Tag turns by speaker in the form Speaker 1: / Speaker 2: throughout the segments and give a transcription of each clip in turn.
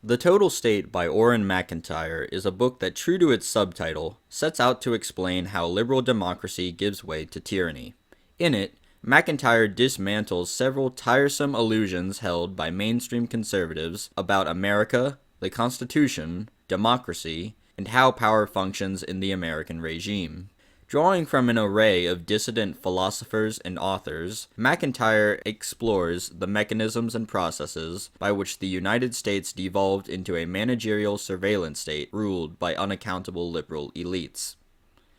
Speaker 1: The Total State by Auron MacIntyre is a book that, true to its subtitle, sets out to explain how liberal democracy gives way to tyranny. In it, MacIntyre dismantles several tiresome illusions held by mainstream conservatives about America, the Constitution, democracy, and how power functions in the American regime. Drawing from an array of dissident philosophers and authors, MacIntyre explores the mechanisms and processes by which the United States devolved into a managerial surveillance state ruled by unaccountable liberal elites.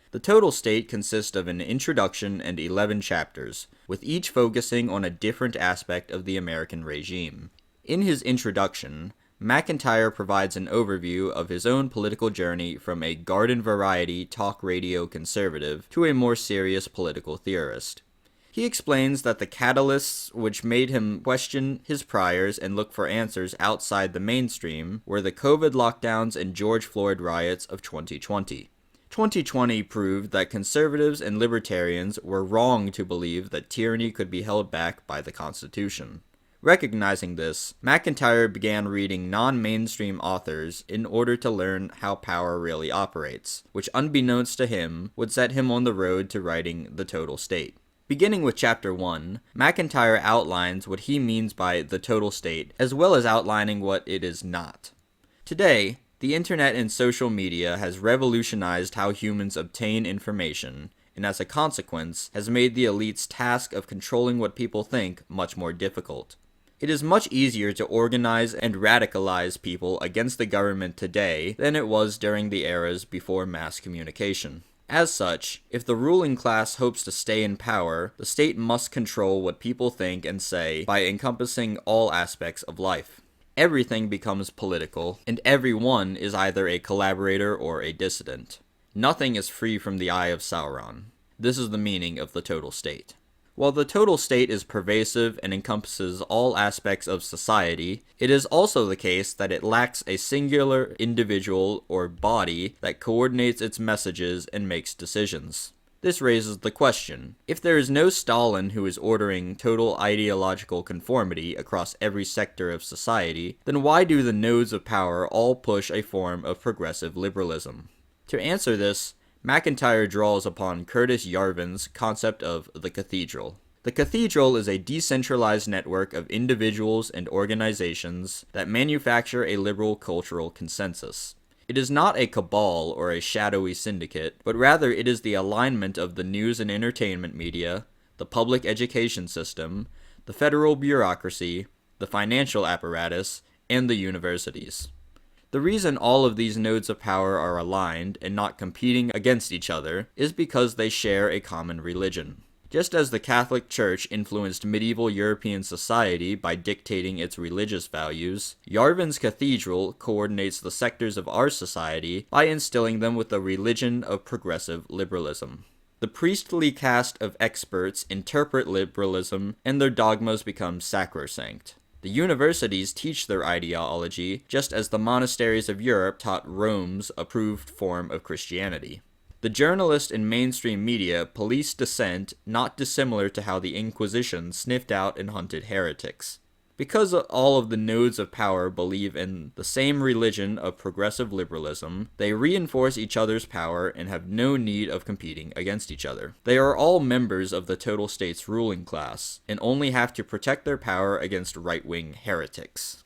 Speaker 1: The Total State consists of an introduction and 11 chapters, with each focusing on a different aspect of the American regime. In his introduction, MacIntyre provides an overview of his own political journey from a garden-variety talk radio conservative to a more serious political theorist. He explains that the catalysts which made him question his priors and look for answers outside the mainstream were the COVID lockdowns and George Floyd riots of 2020. 2020 proved that conservatives and libertarians were wrong to believe that tyranny could be held back by the Constitution. Recognizing this, MacIntyre began reading non-mainstream authors in order to learn how power really operates, which unbeknownst to him would set him on the road to writing The Total State. Beginning with Chapter 1, MacIntyre outlines what he means by the total state, as well as outlining what it is not. Today, the internet and social media has revolutionized how humans obtain information, and as a consequence, has made the elite's task of controlling what people think much more difficult. It is much easier to organize and radicalize people against the government today than it was during the eras before mass communication. As such, if the ruling class hopes to stay in power, the state must control what people think and say by encompassing all aspects of life. Everything becomes political, and everyone is either a collaborator or a dissident. Nothing is free from the eye of Sauron. This is the meaning of the total state. While the total state is pervasive and encompasses all aspects of society, it is also the case that it lacks a singular individual or body that coordinates its messages and makes decisions. This raises the question, if there is no Stalin who is ordering total ideological conformity across every sector of society, then why do the nodes of power all push a form of progressive liberalism? To answer this, MacIntyre draws upon Curtis Yarvin's concept of the cathedral. The cathedral is a decentralized network of individuals and organizations that manufacture a liberal cultural consensus. It is not a cabal or a shadowy syndicate, but rather it is the alignment of the news and entertainment media, the public education system, the federal bureaucracy, the financial apparatus, and the universities. The reason all of these nodes of power are aligned and not competing against each other is because they share a common religion. Just as the Catholic Church influenced medieval European society by dictating its religious values, Yarvin's cathedral coordinates the sectors of our society by instilling them with the religion of progressive liberalism. The priestly caste of experts interpret liberalism, and their dogmas become sacrosanct. The universities teach their ideology, just as the monasteries of Europe taught Rome's approved form of Christianity. The journalist and mainstream media police dissent not dissimilar to how the Inquisition sniffed out and hunted heretics. Because all of the nodes of power believe in the same religion of progressive liberalism, they reinforce each other's power and have no need of competing against each other. They are all members of the total state's ruling class, and only have to protect their power against right-wing heretics.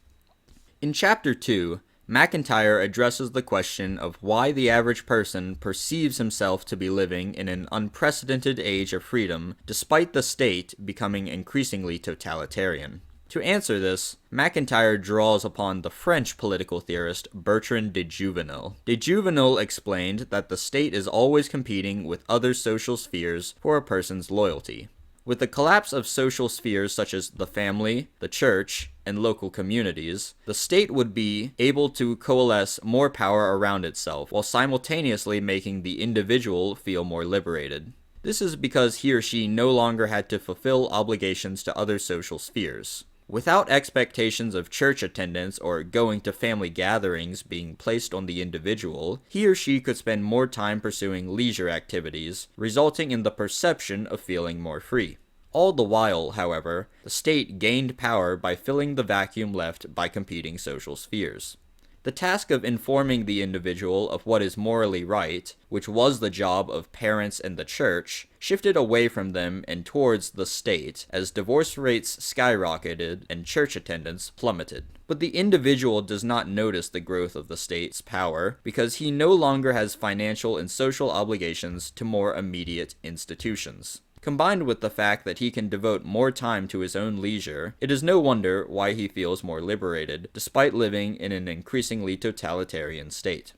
Speaker 1: In Chapter 2, MacIntyre addresses the question of why the average person perceives himself to be living in an unprecedented age of freedom, despite the state becoming increasingly totalitarian. To answer this, MacIntyre draws upon the French political theorist Bertrand de Jouvenel. De Jouvenel explained that the state is always competing with other social spheres for a person's loyalty. With the collapse of social spheres such as the family, the church, and local communities, the state would be able to coalesce more power around itself, while simultaneously making the individual feel more liberated. This is because he or she no longer had to fulfill obligations to other social spheres. Without expectations of church attendance or going to family gatherings being placed on the individual, he or she could spend more time pursuing leisure activities, resulting in the perception of feeling more free. All the while, however, the state gained power by filling the vacuum left by competing social spheres. The task of informing the individual of what is morally right, which was the job of parents and the church, shifted away from them and towards the state as divorce rates skyrocketed and church attendance plummeted. But the individual does not notice the growth of the state's power because he no longer has financial and social obligations to more immediate institutions. Combined with the fact that he can devote more time to his own leisure, it is no wonder why he feels more liberated, despite living in an increasingly totalitarian state.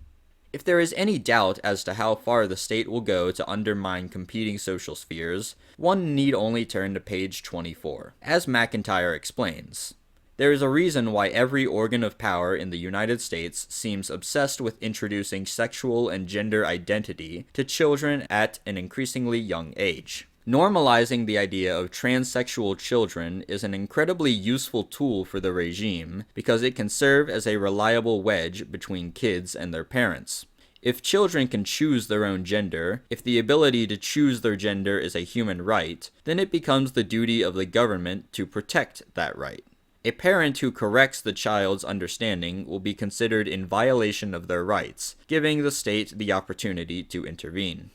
Speaker 1: If there is any doubt as to how far the state will go to undermine competing social spheres, one need only turn to page 24. As MacIntyre explains, there is a reason why every organ of power in the United States seems obsessed with introducing sexual and gender identity to children at an increasingly young age. Normalizing the idea of transsexual children is an incredibly useful tool for the regime because it can serve as a reliable wedge between kids and their parents. If children can choose their own gender, if the ability to choose their gender is a human right, then it becomes the duty of the government to protect that right. A parent who corrects the child's understanding will be considered in violation of their rights, giving the state the opportunity to intervene.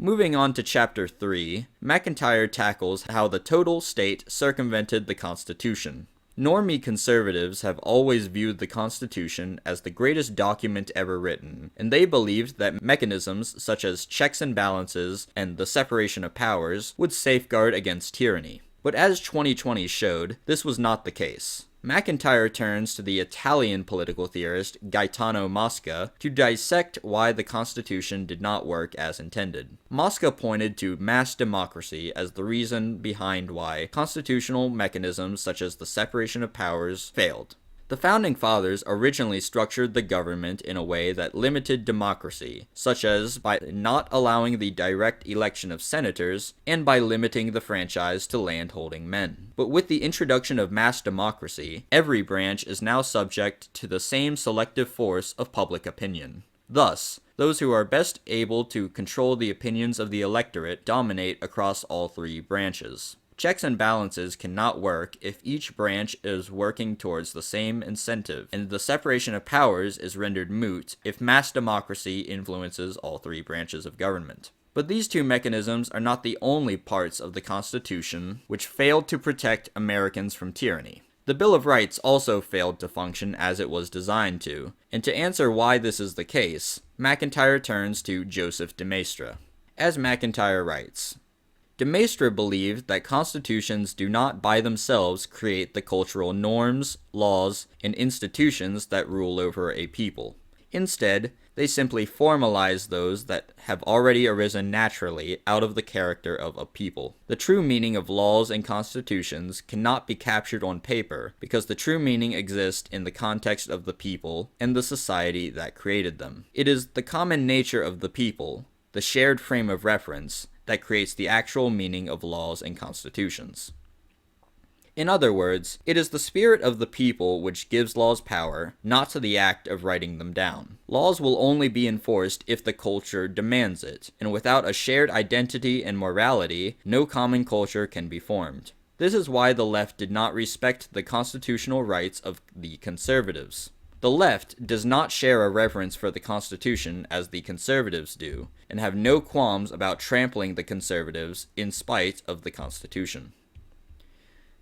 Speaker 1: Moving on to Chapter 3, MacIntyre tackles how the total state circumvented the Constitution. Normie conservatives have always viewed the Constitution as the greatest document ever written, and they believed that mechanisms such as checks and balances and the separation of powers would safeguard against tyranny. But as 2020 showed, this was not the case. MacIntyre turns to the Italian political theorist Gaetano Mosca to dissect why the Constitution did not work as intended. Mosca pointed to mass democracy as the reason behind why constitutional mechanisms such as the separation of powers failed. The Founding Fathers originally structured the government in a way that limited democracy, such as by not allowing the direct election of senators and by limiting the franchise to land-holding men. But with the introduction of mass democracy, every branch is now subject to the same selective force of public opinion. Thus, those who are best able to control the opinions of the electorate dominate across all three branches. Checks and balances cannot work if each branch is working towards the same incentive, and the separation of powers is rendered moot if mass democracy influences all three branches of government. But these two mechanisms are not the only parts of the Constitution which failed to protect Americans from tyranny. The Bill of Rights also failed to function as it was designed to, and to answer why this is the case, MacIntyre turns to Joseph de Maistre. As MacIntyre writes, de Maistre believed that constitutions do not by themselves create the cultural norms, laws, and institutions that rule over a people. Instead, they simply formalize those that have already arisen naturally out of the character of a people. The true meaning of laws and constitutions cannot be captured on paper because the true meaning exists in the context of the people and the society that created them. It is the common nature of the people, the shared frame of reference, that creates the actual meaning of laws and constitutions. In other words, it is the spirit of the people which gives laws power, not to the act of writing them down. Laws will only be enforced if the culture demands it, and without a shared identity and morality, no common culture can be formed. This is why the left did not respect the constitutional rights of the conservatives. The left does not share a reverence for the Constitution as the conservatives do, and have no qualms about trampling the conservatives in spite of the Constitution.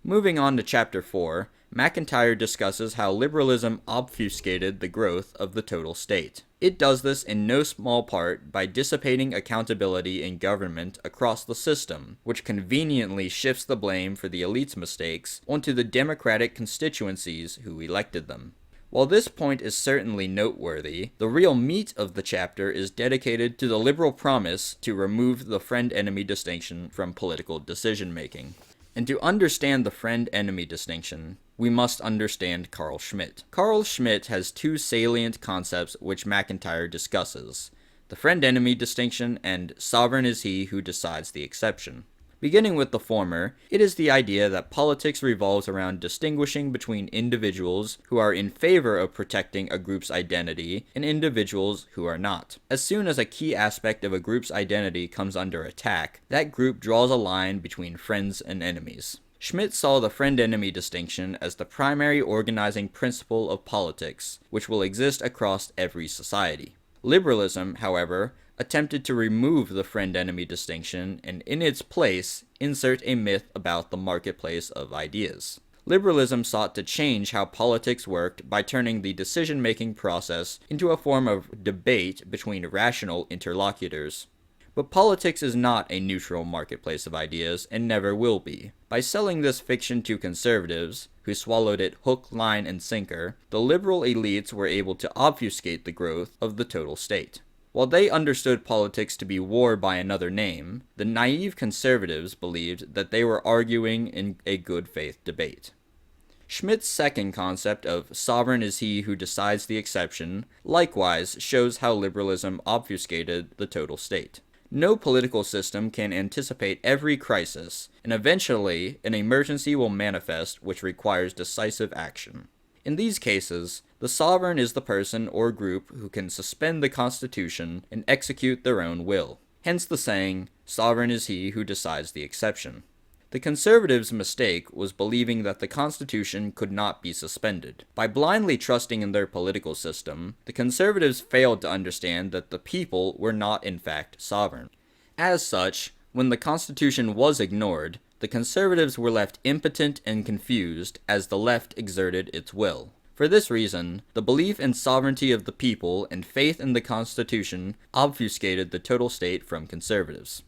Speaker 1: Moving on to Chapter 4, MacIntyre discusses how liberalism obfuscated the growth of the total state. It does this in no small part by dissipating accountability in government across the system, which conveniently shifts the blame for the elite's mistakes onto the democratic constituencies who elected them. While this point is certainly noteworthy, the real meat of the chapter is dedicated to the liberal promise to remove the friend-enemy distinction from political decision-making. And to understand the friend-enemy distinction, we must understand Carl Schmitt. Carl Schmitt has two salient concepts which MacIntyre discusses: the friend-enemy distinction and sovereign is he who decides the exception. Beginning with the former, it is the idea that politics revolves around distinguishing between individuals who are in favor of protecting a group's identity and individuals who are not. As soon as a key aspect of a group's identity comes under attack, that group draws a line between friends and enemies. Schmitt saw the friend-enemy distinction as the primary organizing principle of politics, which will exist across every society. Liberalism, however, attempted to remove the friend-enemy distinction and in its place insert a myth about the marketplace of ideas. Liberalism sought to change how politics worked by turning the decision-making process into a form of debate between rational interlocutors. But politics is not a neutral marketplace of ideas and never will be. By selling this fiction to conservatives, who swallowed it hook, line, and sinker, the liberal elites were able to obfuscate the growth of the total state. While they understood politics to be war by another name, the naive conservatives believed that they were arguing in a good faith debate. Schmitt's second concept of sovereign is he who decides the exception likewise shows how liberalism obfuscated the total state. No political system can anticipate every crisis, and eventually an emergency will manifest which requires decisive action. In these cases, the sovereign is the person or group who can suspend the Constitution and execute their own will. Hence the saying, sovereign is he who decides the exception. The conservatives' mistake was believing that the Constitution could not be suspended. By blindly trusting in their political system, the conservatives failed to understand that the people were not in fact sovereign. As such, when the Constitution was ignored, the conservatives were left impotent and confused as the left exerted its will. For this reason, the belief in sovereignty of the people and faith in the Constitution obfuscated the total state from conservatives.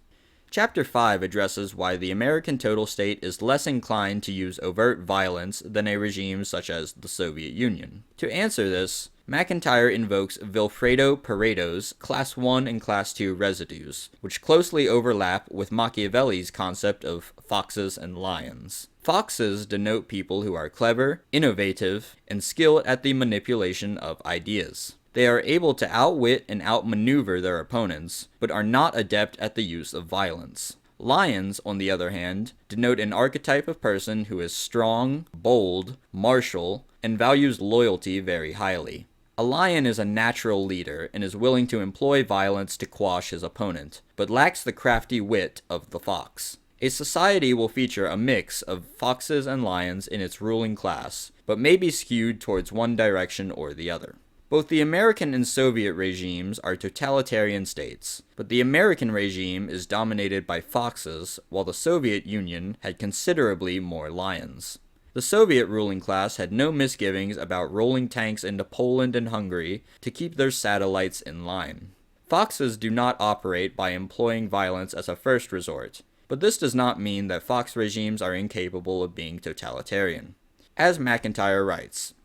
Speaker 1: Chapter 5 addresses why the American total state is less inclined to use overt violence than a regime such as the Soviet Union. To answer this, MacIntyre invokes Vilfredo Pareto's Class I and Class II residues, which closely overlap with Machiavelli's concept of foxes and lions. Foxes denote people who are clever, innovative, and skilled at the manipulation of ideas. They are able to outwit and outmaneuver their opponents, but are not adept at the use of violence. Lions, on the other hand, denote an archetype of person who is strong, bold, martial, and values loyalty very highly. A lion is a natural leader and is willing to employ violence to quash his opponent, but lacks the crafty wit of the fox. A society will feature a mix of foxes and lions in its ruling class, but may be skewed towards one direction or the other. Both the American and Soviet regimes are totalitarian states, but the American regime is dominated by foxes, while the Soviet Union had considerably more lions. The Soviet ruling class had no misgivings about rolling tanks into Poland and Hungary to keep their satellites in line. Foxes do not operate by employing violence as a first resort, but this does not mean that fox regimes are incapable of being totalitarian. As MacIntyre writes,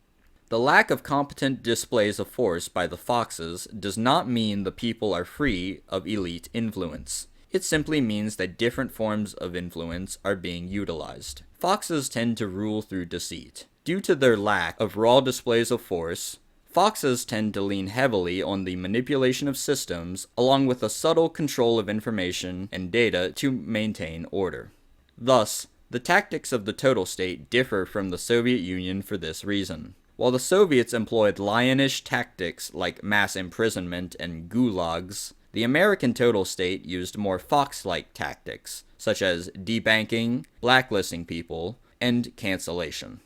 Speaker 1: the lack of competent displays of force by the foxes does not mean the people are free of elite influence. It simply means that different forms of influence are being utilized. Foxes tend to rule through deceit. Due to their lack of raw displays of force, foxes tend to lean heavily on the manipulation of systems along with a subtle control of information and data to maintain order. Thus, the tactics of the total state differ from the Soviet Union for this reason. While the Soviets employed lionish tactics like mass imprisonment and gulags, the American total state used more fox-like tactics, such as debanking, blacklisting people, and cancellation.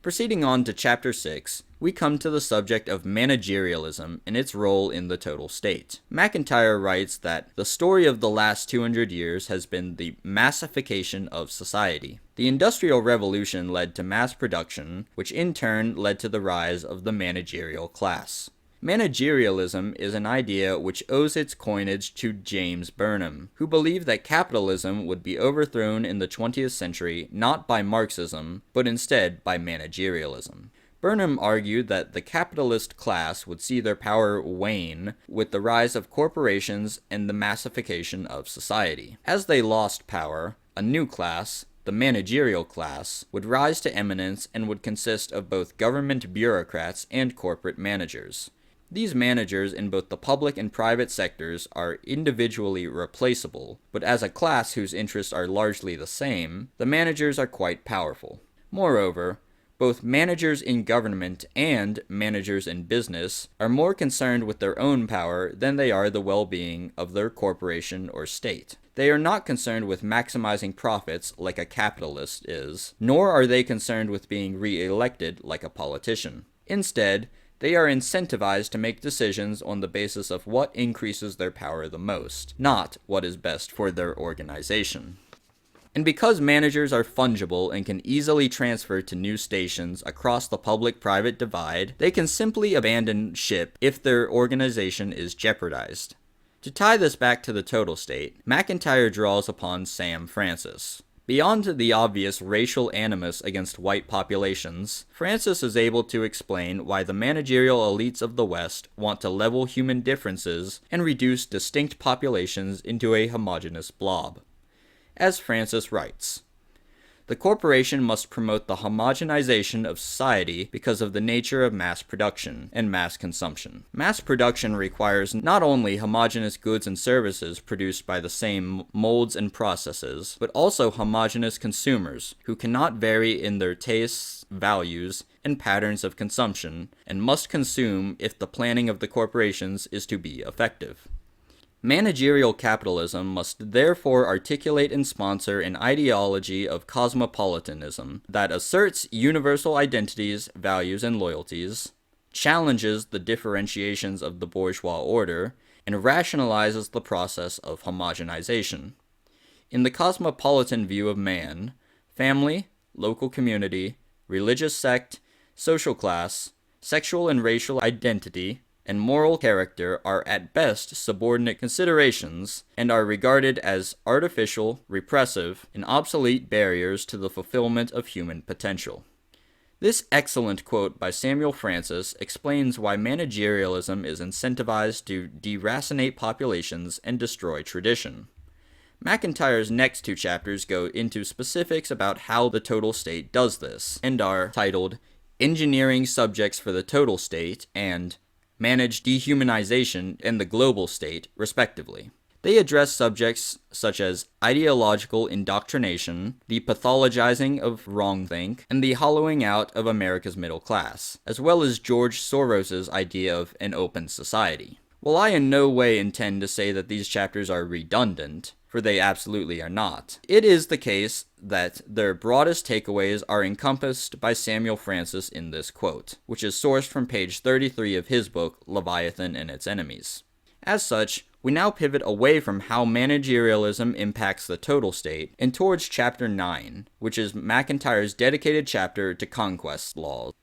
Speaker 1: Proceeding on to Chapter 6, we come to the subject of managerialism and its role in the total state. MacIntyre writes that the story of the last 200 years has been the massification of society. The Industrial Revolution led to mass production, which in turn led to the rise of the managerial class. Managerialism is an idea which owes its coinage to James Burnham, who believed that capitalism would be overthrown in the 20th century not by Marxism, but instead by managerialism. Burnham argued that the capitalist class would see their power wane with the rise of corporations and the massification of society. As they lost power, a new class, the managerial class, would rise to eminence and would consist of both government bureaucrats and corporate managers. These managers in both the public and private sectors are individually replaceable, but as a class whose interests are largely the same, the managers are quite powerful. Moreover, both managers in government and managers in business are more concerned with their own power than they are the well-being of their corporation or state. They are not concerned with maximizing profits like a capitalist is, nor are they concerned with being re-elected like a politician. Instead, they are incentivized to make decisions on the basis of what increases their power the most, not what is best for their organization. And because managers are fungible and can easily transfer to new stations across the public-private divide, they can simply abandon ship if their organization is jeopardized. To tie this back to the total state, MacIntyre draws upon Sam Francis. Beyond the obvious racial animus against white populations, Francis is able to explain why the managerial elites of the West want to level human differences and reduce distinct populations into a homogeneous blob. As Francis writes, "The corporation must promote the homogenization of society because of the nature of mass production and mass consumption. Mass production requires not only homogeneous goods and services produced by the same molds and processes, but also homogeneous consumers who cannot vary in their tastes, values, and patterns of consumption, and must consume if the planning of the corporations is to be effective. Managerial capitalism must therefore articulate and sponsor an ideology of cosmopolitanism that asserts universal identities, values, and loyalties, challenges the differentiations of the bourgeois order, and rationalizes the process of homogenization. In the cosmopolitan view of man, family, local community, religious sect, social class, sexual and racial identity, and moral character are at best subordinate considerations and are regarded as artificial, repressive, and obsolete barriers to the fulfillment of human potential." This excellent quote by Samuel Francis explains why managerialism is incentivized to deracinate populations and destroy tradition. MacIntyre's next two chapters go into specifics about how the total state does this, and are titled "Engineering Subjects for the Total State" and "Manage Dehumanization and the Global State," respectively. They address subjects such as ideological indoctrination, the pathologizing of wrongthink, and the hollowing out of America's middle class, as well as George Soros's idea of an open society. While I in no way intend to say that these chapters are redundant, for they absolutely are not, it is the case that their broadest takeaways are encompassed by Samuel Francis in this quote, which is sourced from page 33 of his book, Leviathan and Its Enemies. As such, we now pivot away from how managerialism impacts the total state and towards chapter 9, which is MacIntyre's dedicated chapter to conquest laws.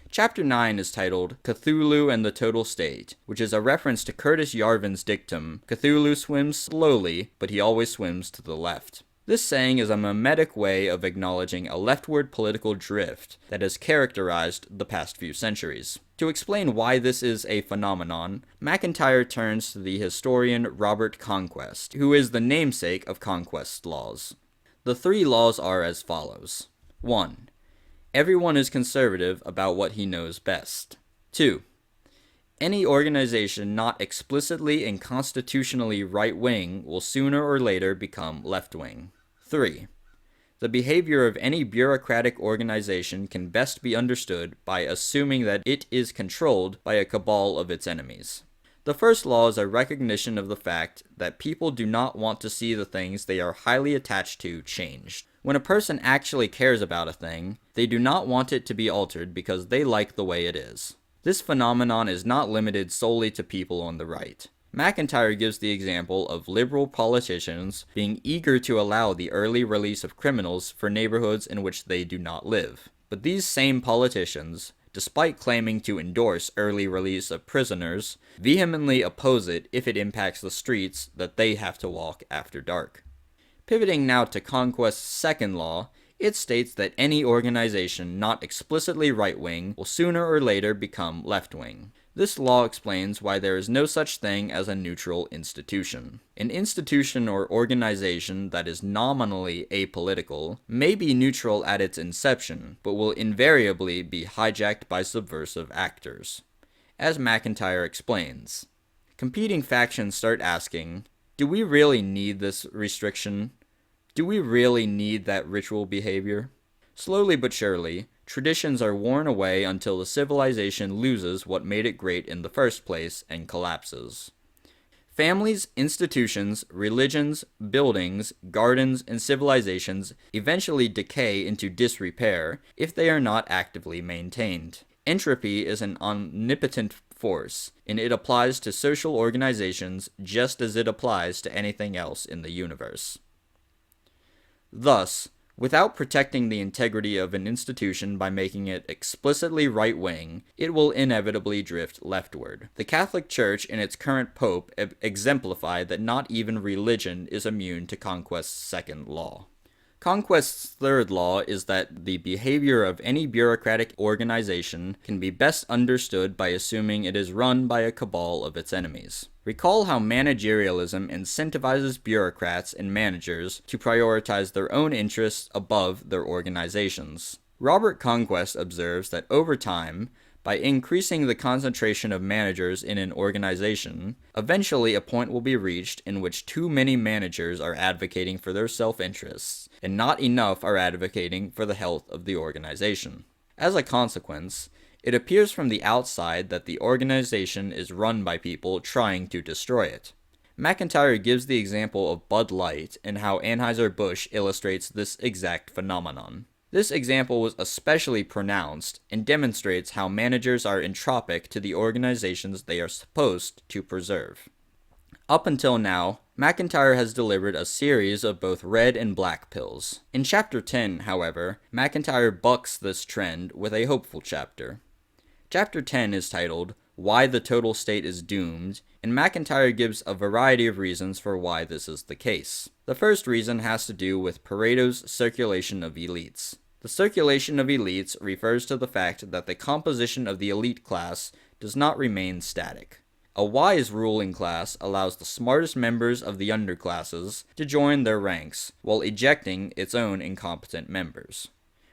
Speaker 1: Chapter 9 is titled Cthulhu and the Total State, which is a reference to Curtis Yarvin's dictum, "Cthulhu swims slowly, but he always swims to the left." This saying is a mimetic way of acknowledging a leftward political drift that has characterized the past few centuries. To explain why this is a phenomenon, MacIntyre turns to the historian Robert Conquest, who is the namesake of conquest laws. The three laws are as follows. 1. Everyone is conservative about what he knows best. 2. Any organization not explicitly and constitutionally right-wing will sooner or later become left-wing. 3. The behavior of any bureaucratic organization can best be understood by assuming that it is controlled by a cabal of its enemies. The first law is a recognition of the fact that people do not want to see the things they are highly attached to changed. When a person actually cares about a thing, they do not want it to be altered because they like the way it is. This phenomenon is not limited solely to people on the right. MacIntyre gives the example of liberal politicians being eager to allow the early release of criminals for neighborhoods in which they do not live. But these same politicians, despite claiming to endorse early release of prisoners, vehemently oppose it if it impacts the streets that they have to walk after dark. Pivoting now to Conquest's second law, it states that any organization not explicitly right-wing will sooner or later become left-wing. This law explains why there is no such thing as a neutral institution. An institution or organization that is nominally apolitical may be neutral at its inception, but will invariably be hijacked by subversive actors. As MacIntyre explains, competing factions start asking, do we really need this restriction? Do we really need that ritual behavior? Slowly but surely, traditions are worn away until the civilization loses what made it great in the first place and collapses. Families, institutions, religions, buildings, gardens, and civilizations eventually decay into disrepair if they are not actively maintained. Entropy is an omnipotent force, and it applies to social organizations just as it applies to anything else in the universe. Thus, without protecting the integrity of an institution by making it explicitly right-wing, it will inevitably drift leftward. The Catholic Church and its current pope exemplify that not even religion is immune to Conquest's second law. Conquest's third law is that the behavior of any bureaucratic organization can be best understood by assuming it is run by a cabal of its enemies. Recall how managerialism incentivizes bureaucrats and managers to prioritize their own interests above their organizations. Robert Conquest observes that over time, by increasing the concentration of managers in an organization, eventually a point will be reached in which too many managers are advocating for their self-interests, and not enough are advocating for the health of the organization. As a consequence, it appears from the outside that the organization is run by people trying to destroy it. MacIntyre gives the example of Bud Light and how Anheuser-Busch illustrates this exact phenomenon. This example was especially pronounced and demonstrates how managers are entropic to the organizations they are supposed to preserve. Up until now, MacIntyre has delivered a series of both red and black pills. In Chapter 10, however, MacIntyre bucks this trend with a hopeful chapter. Chapter 10 is titled, Why the Total State is Doomed, and MacIntyre gives a variety of reasons for why this is the case. The first reason has to do with Pareto's circulation of elites. The circulation of elites refers to the fact that the composition of the elite class does not remain static. A wise ruling class allows the smartest members of the underclasses to join their ranks, while ejecting its own incompetent members.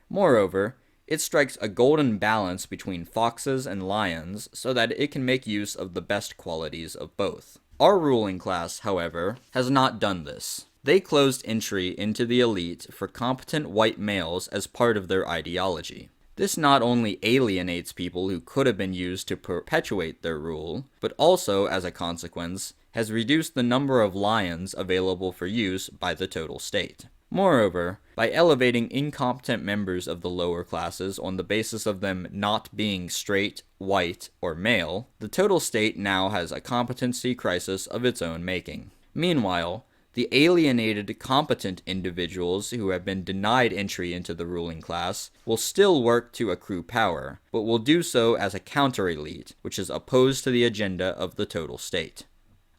Speaker 1: Moreover, it strikes a golden balance between foxes and lions so that it can make use of the best qualities of both. Our ruling class, however, has not done this. They closed entry into the elite for competent white males as part of their ideology. This not only alienates people who could have been used to perpetuate their rule, but also, as a consequence, has reduced the number of lions available for use by the total state. Moreover, by elevating incompetent members of the lower classes on the basis of them not being straight, white, or male, the total state now has a competency crisis of its own making. Meanwhile, the alienated, competent individuals who have been denied entry into the ruling class will still work to accrue power, but will do so as a counter-elite, which is opposed to the agenda of the total state.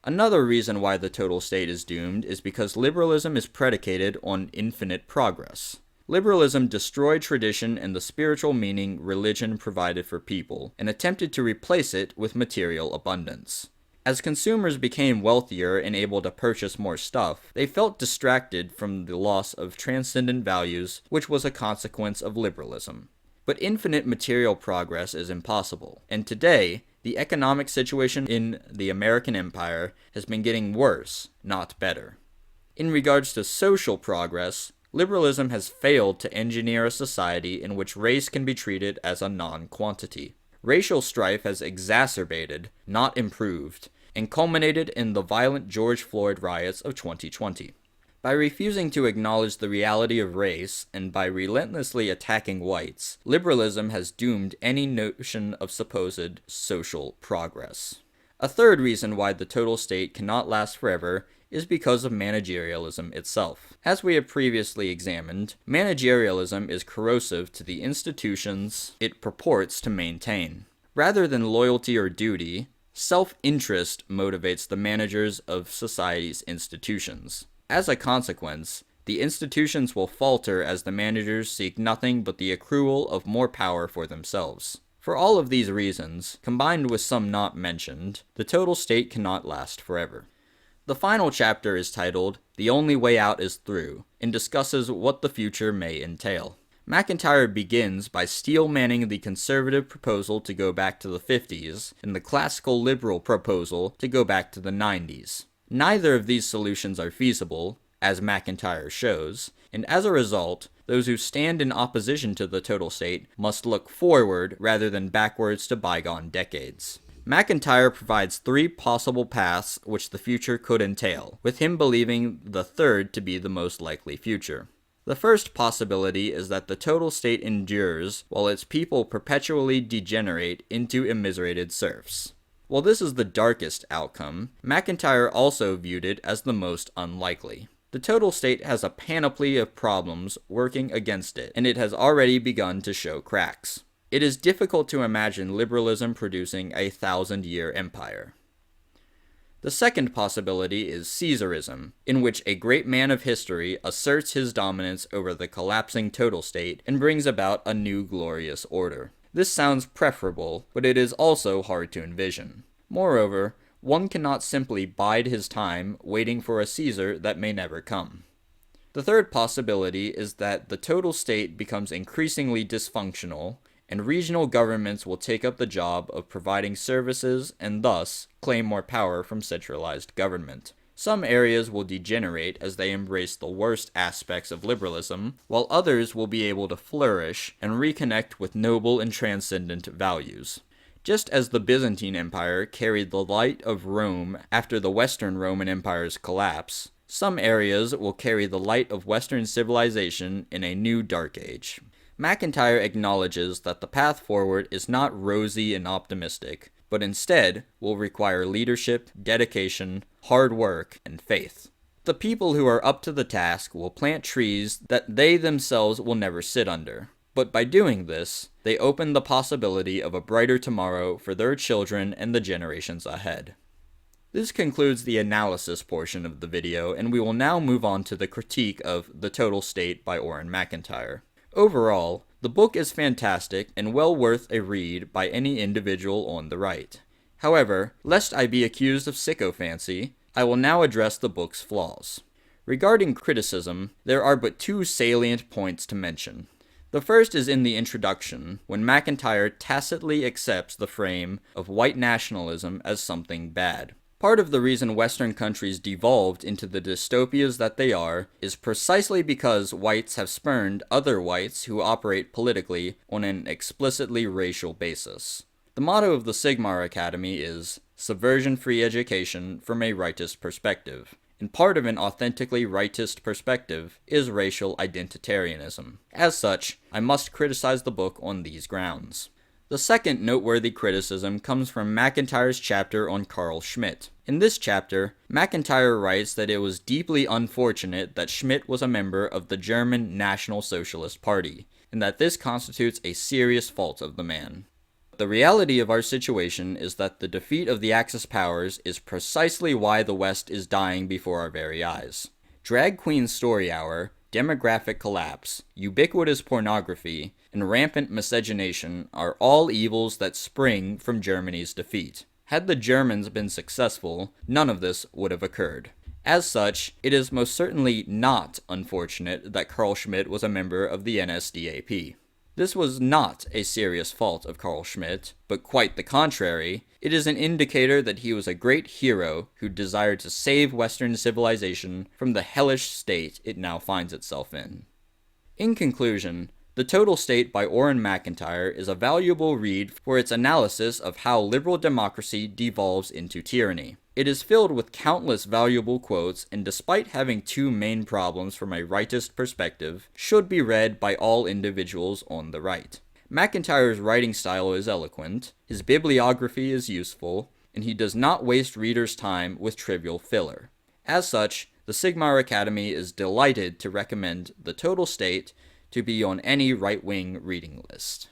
Speaker 1: Another reason why the total state is doomed is because liberalism is predicated on infinite progress. Liberalism destroyed tradition and the spiritual meaning religion provided for people, and attempted to replace it with material abundance. As consumers became wealthier and able to purchase more stuff, they felt distracted from the loss of transcendent values, which was a consequence of liberalism. But infinite material progress is impossible, and today, the economic situation in the American empire has been getting worse, not better. In regards to social progress, liberalism has failed to engineer a society in which race can be treated as a non-quantity. Racial strife has exacerbated, not improved, and culminated in the violent George Floyd riots of 2020. By refusing to acknowledge the reality of race, and by relentlessly attacking whites, liberalism has doomed any notion of supposed social progress. A third reason why the total state cannot last forever is because of managerialism itself. As we have previously examined, managerialism is corrosive to the institutions it purports to maintain. Rather than loyalty or duty, self-interest motivates the managers of society's institutions. As a consequence, the institutions will falter as the managers seek nothing but the accrual of more power for themselves. For all of these reasons, combined with some not mentioned, the total state cannot last forever. The final chapter is titled, The Only Way Out is Through, and discusses what the future may entail. MacIntyre begins by steel-manning the conservative proposal to go back to the 50s and the classical liberal proposal to go back to the 90s. Neither of these solutions are feasible, as MacIntyre shows, and as a result, those who stand in opposition to the total state must look forward rather than backwards to bygone decades. MacIntyre provides 3 possible paths which the future could entail, with him believing the third to be the most likely future. The first possibility is that the total state endures while its people perpetually degenerate into immiserated serfs. While this is the darkest outcome, MacIntyre also viewed it as the most unlikely. The total state has a panoply of problems working against it, and it has already begun to show cracks. It is difficult to imagine liberalism producing a 1,000-year empire. The second possibility is Caesarism, in which a great man of history asserts his dominance over the collapsing total state and brings about a new glorious order. This sounds preferable, but it is also hard to envision. Moreover, one cannot simply bide his time waiting for a Caesar that may never come. The third possibility is that the total state becomes increasingly dysfunctional, and regional governments will take up the job of providing services and thus claim more power from centralized government. Some areas will degenerate as they embrace the worst aspects of liberalism, while others will be able to flourish and reconnect with noble and transcendent values. Just as the Byzantine Empire carried the light of Rome after the Western Roman Empire's collapse, some areas will carry the light of Western civilization in a new dark age. MacIntyre acknowledges that the path forward is not rosy and optimistic, but instead will require leadership, dedication, hard work, and faith. The people who are up to the task will plant trees that they themselves will never sit under. But by doing this, they open the possibility of a brighter tomorrow for their children and the generations ahead. This concludes the analysis portion of the video, and we will now move on to the critique of The Total State by Auron MacIntyre. Overall, the book is fantastic and well worth a read by any individual on the right. However, lest I be accused of sycophancy, I will now address the book's flaws. Regarding criticism, there are but 2 salient points to mention. The first is in the introduction, when MacIntyre tacitly accepts the frame of white nationalism as something bad. Part of the reason Western countries devolved into the dystopias that they are is precisely because whites have spurned other whites who operate politically on an explicitly racial basis. The motto of the Sigmar Academy is subversion-free education from a rightist perspective, and part of an authentically rightist perspective is racial identitarianism. As such, I must criticize the book on these grounds. The second noteworthy criticism comes from MacIntyre's chapter on Carl Schmitt. In this chapter, MacIntyre writes that it was deeply unfortunate that Schmitt was a member of the German National Socialist Party, and that this constitutes a serious fault of the man. The reality of our situation is that the defeat of the Axis powers is precisely why the West is dying before our very eyes. Drag queen story hour, demographic collapse, ubiquitous pornography, and rampant miscegenation are all evils that spring from Germany's defeat. Had the Germans been successful, none of this would have occurred. As such, it is most certainly not unfortunate that Carl Schmitt was a member of the NSDAP. This was not a serious fault of Carl Schmitt, but quite the contrary. It is an indicator that he was a great hero who desired to save Western civilization from the hellish state it now finds itself in. In conclusion, The Total State by Auron MacIntyre is a valuable read for its analysis of how liberal democracy devolves into tyranny. It is filled with countless valuable quotes, and despite having 2 main problems from a rightist perspective, should be read by all individuals on the right. MacIntyre's writing style is eloquent, his bibliography is useful, and he does not waste readers' time with trivial filler. As such, the Sigmar Academy is delighted to recommend The Total State to be on any right-wing reading list.